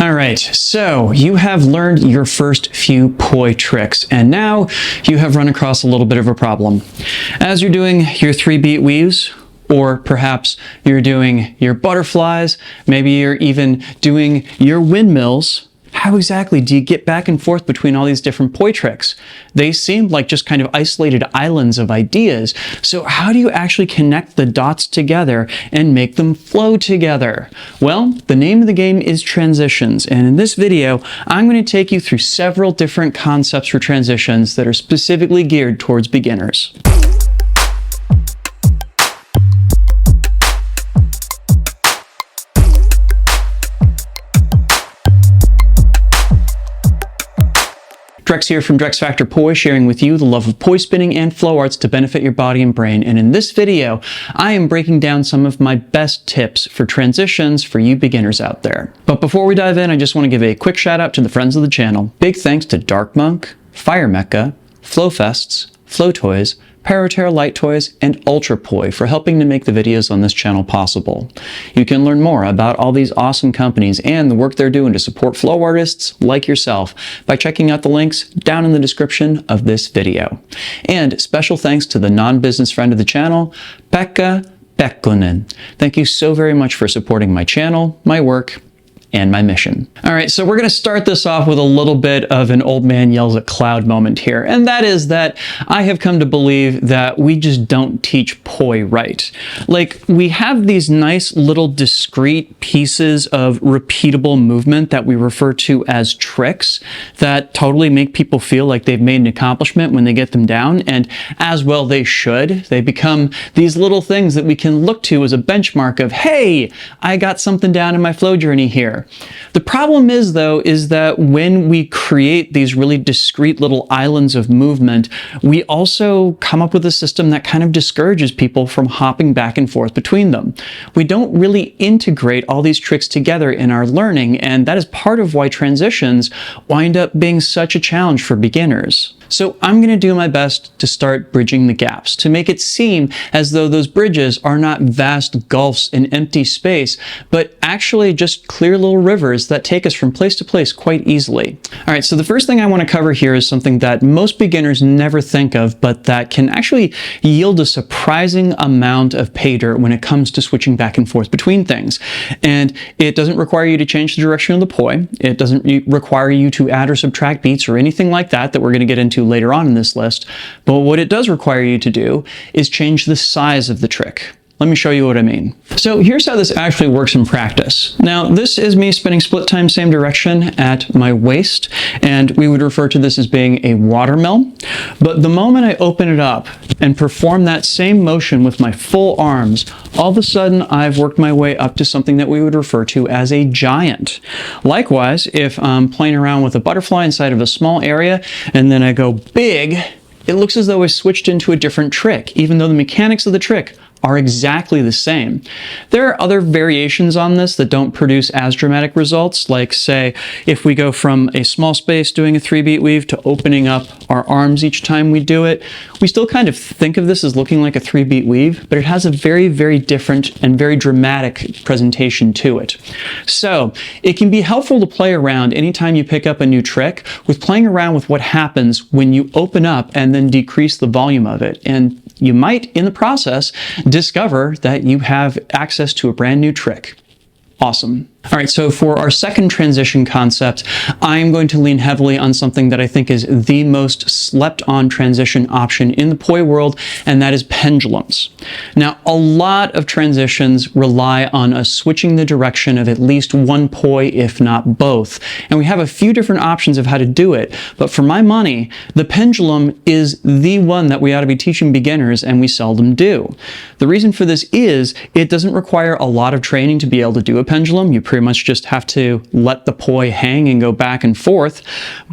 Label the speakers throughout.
Speaker 1: All right, so you have learned your first few poi tricks, and now you have run across a little bit of a problem. As you're doing your 3-beat weaves, or perhaps you're doing your butterflies, maybe you're even doing your windmills, how exactly do you get back and forth between all these different poi tricks? They seem like just kind of isolated islands of ideas. So how do you actually connect the dots together and make them flow together? Well, the name of the game is transitions. And in this video, I'm going to take you through several different concepts for transitions that are specifically geared towards beginners. Drex here from DrexFactor Poi, sharing with you the love of poi spinning and flow arts to benefit your body and brain. And in this video, I am breaking down some of my best tips for transitions for you beginners out there. But before we dive in, I just want to give a quick shout out to the friends of the channel. Big thanks to Dark Monk, Fire Mecca, Flow Fests, Flow Toys, Paraterra Light Toys, and Ultra Poi for helping to make the videos on this channel possible. You can learn more about all these awesome companies and the work they're doing to support flow artists like yourself by checking out the links down in the description of this video. And special thanks to the non-business friend of the channel, Pekka Pekkonen. Thank you so very much for supporting my channel, my work, and my mission. All right, so we're going to start this off with a little bit of an old man yells at cloud moment here, and that is that I have come to believe that we just don't teach poi right. Like, we have these nice little discrete pieces of repeatable movement that we refer to as tricks that totally make people feel like they've made an accomplishment when they get them down, and as well they should. They become these little things that we can look to as a benchmark of, hey, I got something down in my flow journey here. The problem is, though, is that when we create these really discrete little islands of movement, we also come up with a system that kind of discourages people from hopping back and forth between them. We don't really integrate all these tricks together in our learning, and that is part of why transitions wind up being such a challenge for beginners. So I'm going to do my best to start bridging the gaps, to make it seem as though those bridges are not vast gulfs in empty space, but actually just clear little rivers that take us from place to place quite easily. All right, so the first thing I want to cover here is something that most beginners never think of, but that can actually yield a surprising amount of pay dirt when it comes to switching back and forth between things. And it doesn't require you to change the direction of the poi. It doesn't require you to add or subtract beats or anything like that we're going to get into later on in this list, but what it does require you to do is change the size of the trick. Let me show you what I mean. So here's how this actually works in practice. Now, this is me spinning split time same direction at my waist, and we would refer to this as being a watermill. But the moment I open it up and perform that same motion with my full arms, all of a sudden I've worked my way up to something that we would refer to as a giant. Likewise, if I'm playing around with a butterfly inside of a small area, and then I go big, it looks as though I switched into a different trick, even though the mechanics of the trick are exactly the same. There are other variations on this that don't produce as dramatic results, like, say, if we go from a small space doing a 3-beat weave to opening up our arms each time we do it. We still kind of think of this as looking like a 3-beat weave, but it has a very, very different and very dramatic presentation to it. So it can be helpful to play around anytime you pick up a new trick with playing around with what happens when you open up and then decrease the volume of it. And you might, in the process, discover that you have access to a brand new trick. Awesome. All right, so for our second transition concept, I'm going to lean heavily on something that I think is the most slept on transition option in the poi world, and that is pendulums. Now, a lot of transitions rely on us switching the direction of at least one poi, if not both. And we have a few different options of how to do it, but for my money, the pendulum is the one that we ought to be teaching beginners, and we seldom do. The reason for this is it doesn't require a lot of training to be able to do a pendulum. You pretty much just have to let the poi hang and go back and forth,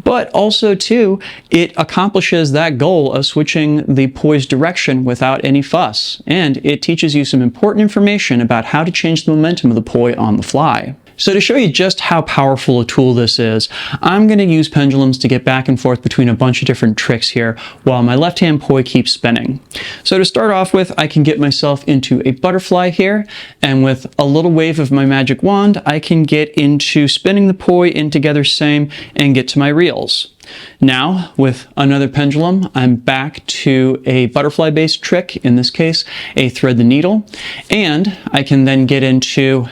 Speaker 1: but also too, it accomplishes that goal of switching the poi's direction without any fuss, and it teaches you some important information about how to change the momentum of the poi on the fly. So to show you just how powerful a tool this is, I'm going to use pendulums to get back and forth between a bunch of different tricks here while my left-hand poi keeps spinning. So to start off with, I can get myself into a butterfly here, and with a little wave of my magic wand, I can get into spinning the poi in together same and get to my reels. Now, with another pendulum, I'm back to a butterfly-based trick, in this case, a thread the needle, and I can then get into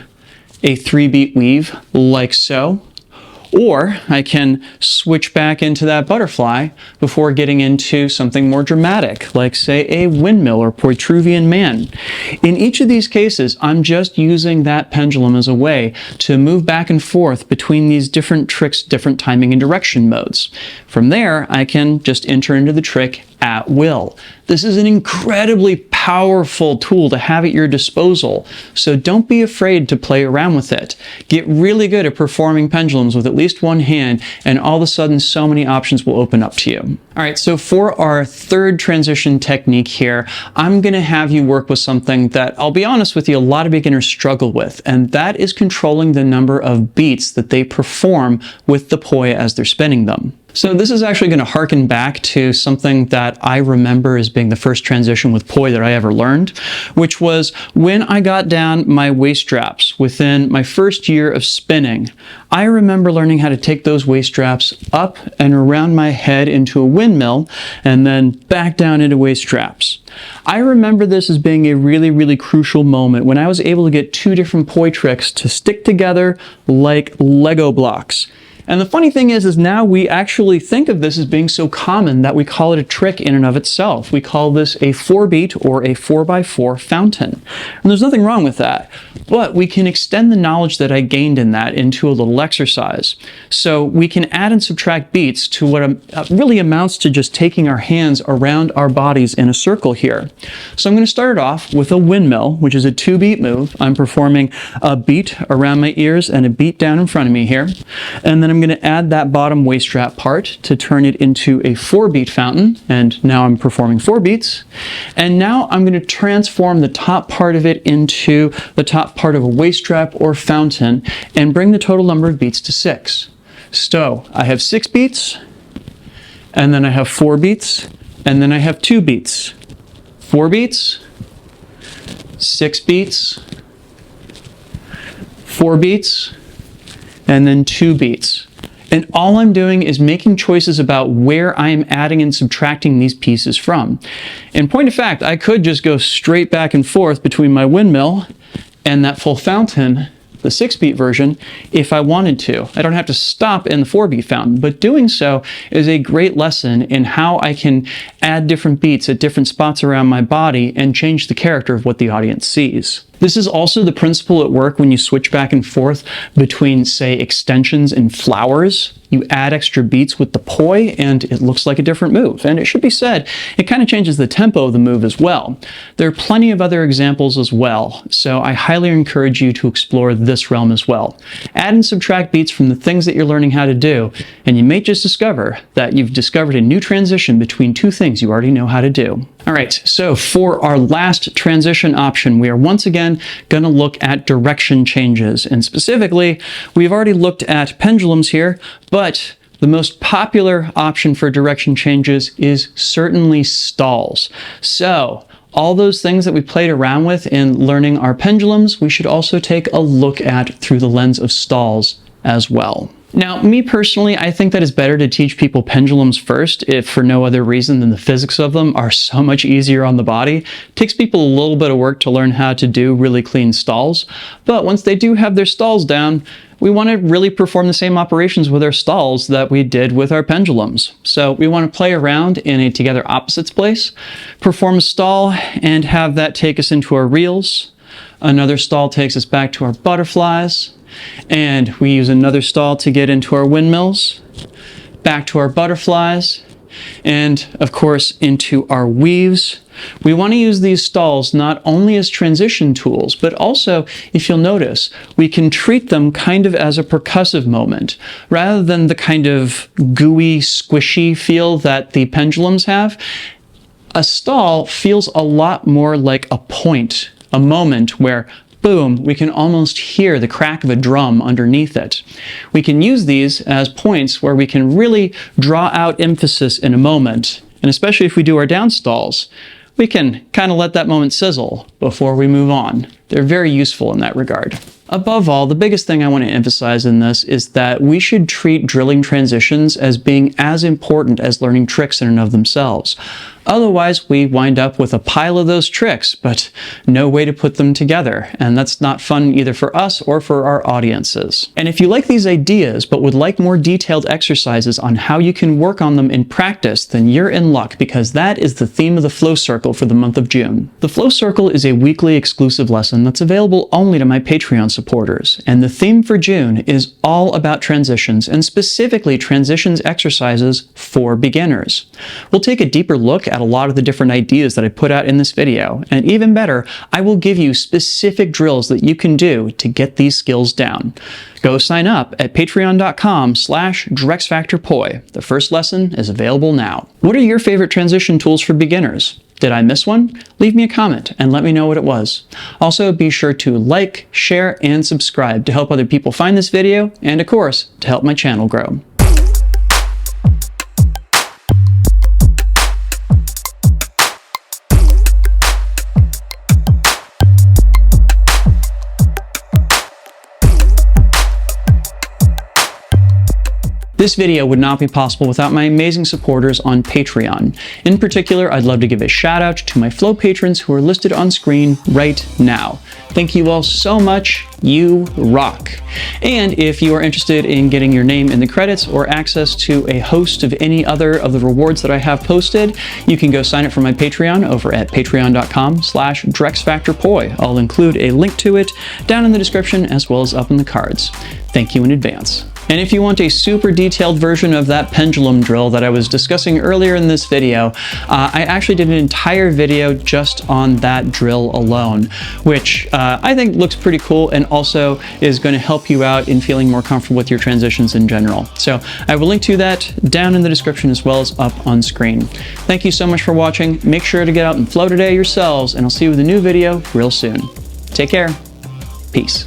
Speaker 1: a 3-beat weave like so, or I can switch back into that butterfly before getting into something more dramatic, like say a windmill or Vitruvian man. In each of these cases, I'm just using that pendulum as a way to move back and forth between these different tricks, different timing and direction modes. From there, I can just enter into the trick at will. This is an incredibly powerful tool to have at your disposal, so don't be afraid to play around with it. Get really good at performing pendulums with at least one hand, and all of a sudden so many options will open up to you. All right, so for our third transition technique here, I'm going to have you work with something that, I'll be honest with you, a lot of beginners struggle with, and that is controlling the number of beats that they perform with the poi as they're spinning them. So this is actually going to harken back to something that I remember as being the first transition with poi that I ever learned, which was when I got down my waist straps within my first year of spinning. I remember learning how to take those waist straps up and around my head into a windmill and then back down into waist straps. I remember this as being a really, really crucial moment when I was able to get two different poi tricks to stick together like Lego blocks. And the funny thing is now we actually think of this as being so common that we call it a trick in and of itself. We call this a 4-beat or a 4x4 fountain. And there's nothing wrong with that. But we can extend the knowledge that I gained in that into a little exercise. So we can add and subtract beats to what really amounts to just taking our hands around our bodies in a circle here. So I'm going to start it off with a windmill, which is a 2-beat move. I'm performing a beat around my ears and a beat down in front of me here. And then I'm going to add that bottom waist strap part to turn it into a 4-beat fountain, and now I'm performing 4 beats. And now I'm going to transform the top part of it into the top part of a waist strap or fountain and bring the total number of beats to 6. So I have 6 beats, and then I have 4 beats, and then I have 2 beats. 4 beats, 6 beats, 4 beats, and then 2 beats. And all I'm doing is making choices about where I am adding and subtracting these pieces from. In point of fact, I could just go straight back and forth between my windmill and that full fountain, the 6-beat version, if I wanted to. I don't have to stop in the 4-beat fountain, but doing so is a great lesson in how I can add different beats at different spots around my body and change the character of what the audience sees. This is also the principle at work when you switch back and forth between, say, extensions and flowers. You add extra beats with the poi and it looks like a different move. And it should be said, it kind of changes the tempo of the move as well. There are plenty of other examples as well, so I highly encourage you to explore this realm as well. Add and subtract beats from the things that you're learning how to do, and you may just discover that you've discovered a new transition between two things you already know how to do. All right, so for our last transition option, we are once again going to look at direction changes. And specifically, we've already looked at pendulums here, but the most popular option for direction changes is certainly stalls. So all those things that we played around with in learning our pendulums, we should also take a look at through the lens of stalls as well. Now, me personally, I think that it's better to teach people pendulums first, if for no other reason than the physics of them are so much easier on the body. It takes people a little bit of work to learn how to do really clean stalls, but once they do have their stalls down, we want to really perform the same operations with our stalls that we did with our pendulums. So we want to play around in a together opposites place, perform a stall, and have that take us into our reels. Another stall takes us back to our butterflies. And we use another stall to get into our windmills, back to our butterflies, and of course into our weaves. We want to use these stalls not only as transition tools, but also, if you'll notice, we can treat them kind of as a percussive moment. Rather than the kind of gooey, squishy feel that the pendulums have, a stall feels a lot more like a point, a moment where boom, we can almost hear the crack of a drum underneath it. We can use these as points where we can really draw out emphasis in a moment, and especially if we do our downstalls, we can kind of let that moment sizzle before we move on. They're very useful in that regard. Above all, the biggest thing I want to emphasize in this is that we should treat drilling transitions as being as important as learning tricks in and of themselves. Otherwise, we wind up with a pile of those tricks, but no way to put them together. And that's not fun either for us or for our audiences. And if you like these ideas, but would like more detailed exercises on how you can work on them in practice, then you're in luck, because that is the theme of the Flow Circle for the month of June. The Flow Circle is a weekly exclusive lesson that's available only to my Patreon supporters. And the theme for June is all about transitions, and specifically transitions exercises for beginners. We'll take a deeper look at a lot of the different ideas that I put out in this video, and even better, I will give you specific drills that you can do to get these skills down. Go sign up at patreon.com/DrexFactorPoi. The first lesson is available now. What are your favorite transition tools for beginners? Did I miss one? Leave me a comment and let me know what it was. Also, be sure to like, share, and subscribe to help other people find this video, and of course, to help my channel grow. This video would not be possible without my amazing supporters on Patreon. In particular, I'd love to give a shout out to my Flow patrons who are listed on screen right now. Thank you all so much. You rock. And if you are interested in getting your name in the credits or access to a host of any other of the rewards that I have posted, you can go sign up for my Patreon over at patreon.com/DrexFactorPoi. I'll include a link to it down in the description as well as up in the cards. Thank you in advance. And if you want a super detailed version of that pendulum drill that I was discussing earlier in this video, I actually did an entire video just on that drill alone, which I think looks pretty cool and also is going to help you out in feeling more comfortable with your transitions in general. So I will link to that down in the description as well as up on screen. Thank you so much for watching. Make sure to get out and flow today yourselves, and I'll see you with a new video real soon. Take care. Peace.